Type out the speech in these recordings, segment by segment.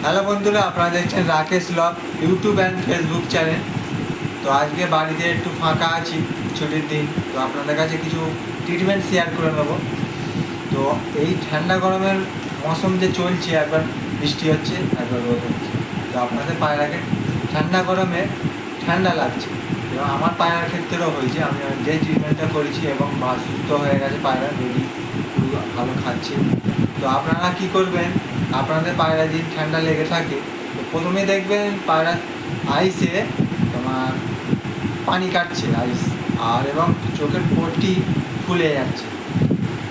Hello বন্ধুরা, আপনারা দেখছেন Rakesh blog YouTube and Facebook channel. তো আজকে বাড়িতে একটু ফাঁকা আছি, ছুটির দিন। তো আপনাদের কাছে কিছু ট্রিটমেন্ট শেয়ার করে নেব। তো এই ঠান্ডা গরমের মৌসুম যে চলছে, একবার বৃষ্টি হচ্ছে একবার রোদ হচ্ছে। তো আপনাদের পায়রাকে ঠান্ডা গরমে ঠান্ডা লাগছে, এবং আমার পায়রার ক্ষেত্রেও হয়েছে। আমি যে ট্রিটমেন্টটা করেছি এবং সুস্থ হয়ে গেছে, পায়রা বেবি খুব ভালো খাচ্ছে। তো আপনারা কি করবেন, আপনাদের পায়রা যদি ঠান্ডা লেগে থাকে, তো প্রথমে দেখবেন পায়রা আইসে তোমার পানি কাটছে আইস, আর এবং চোখের পট্টি ফুলে যাচ্ছে।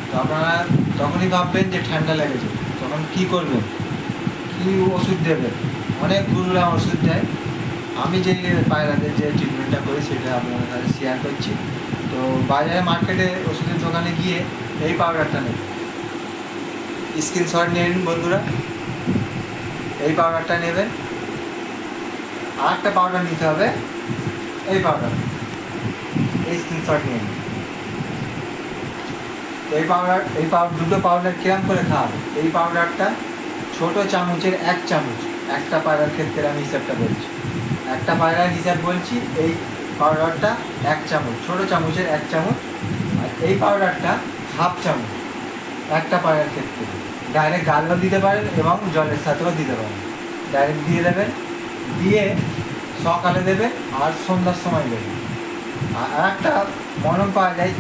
তো আপনারা তখনই ভাববেন যে ঠান্ডা লেগেছে। তখন কি করবেন, কি ওষুধ দেবেন? অনেক গুরুরা ওষুধ দেয়। আমি যে পায়রাদের যে ট্রিটমেন্টটা করি সেটা আপনাদের কাছে শেয়ার করছি। তো বাজারে মার্কেটে ওষুধের দোকানে গিয়ে এই পাউডারটা নেবেন, স্ক্রিনশট নিয়ে নিন বন্ধুরা। এই পাউডারটা নেবেন। আর একটা পাউডার নিতে হবে, এই পাউডার, এই স্ক্রিনশট নিয়ে নিন। এই পাউডার দুটো পাউডার কিরম করে খাওয়াবে? এই পাউডারটা ছোট চামচের 1 চামচ, একটা পায়রার ক্ষেত্রে আমি হিসাবটা বলছি, একটা পায়রার হিসাব বলছি। এই পাউডারটা 1 চামচ, ছোট চামচের 1 চামচ। আর এই পাউডারটা হাফ চামচ, একটা পায়রার ক্ষেত্রে। ডাইরেক্ট গালেও দিতে পারেন এবং জলের সাথেও দিতে পারেন। ডাইরেক্ট দিয়ে দেবেন, দিয়ে সকালে দেবেন আর সন্ধ্যার সময় দেবেন। আর একটা মলম পাওয়া যায়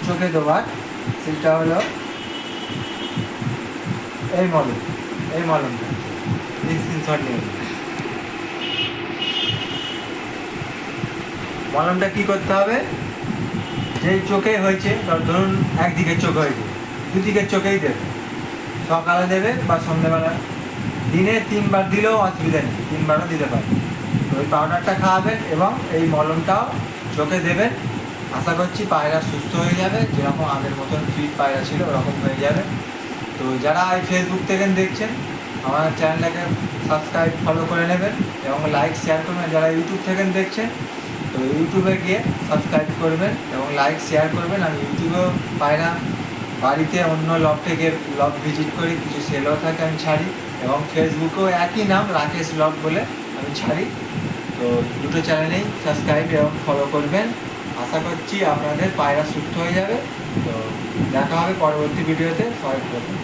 চোখে দেওয়ার, সেটা হলো এই মলম, এই মলমটা স্ক্রিনশট নিয়ে নিন। মলমটা কী করতে হবে, যেই চোখে হয়েছে, ধরুন একদিকের চোখ হয়েছে, দুদিকের চোখেই দেবে। সকালে দেবে বা সন্ধ্যেবেলা, দিনে 3 বার দিলেও অসুবিধা নেই, 3 বারও দিতে পারেন। তো ওই পাউডারটা খাওয়াবেন এবং এই মলমটাও চোখে দেবেন। আশা করছি পায়রা সুস্থ হয়ে যাবে, যেরকম আগের মতন ফিট পায়রা ছিল ওরকম হয়ে যাবে। তো যারা এই ফেসবুক থেকে দেখছেন, আমার চ্যানেলটাকে সাবস্ক্রাইব ফলো করে নেবেন এবং লাইক শেয়ার করবেন। যারা ইউটিউব থেকে দেখছেন, তো ইউটিউবে গিয়ে সাবস্ক্রাইব করবেন এবং লাইক শেয়ার করবেন। আমি ইউটিউবেও পায়রা বাড়িতে অন্য লফটে গিয়ে লফট ভিজিট করি, কিছু সেলও থাকে আমি ছাড়ি, এবং ফেসবুকেও একই নাম রাকেশ ব্লগ বলে আমি ছাড়ি। তো দুটো চ্যানেলেই সাবস্ক্রাইব এবং ফলো করবেন। আশা করছি আপনাদের পায়রা সুস্থ হয়ে যাবে। তো দেখা হবে পরবর্তী ভিডিওতে। সবাই ভালো থাকবেন।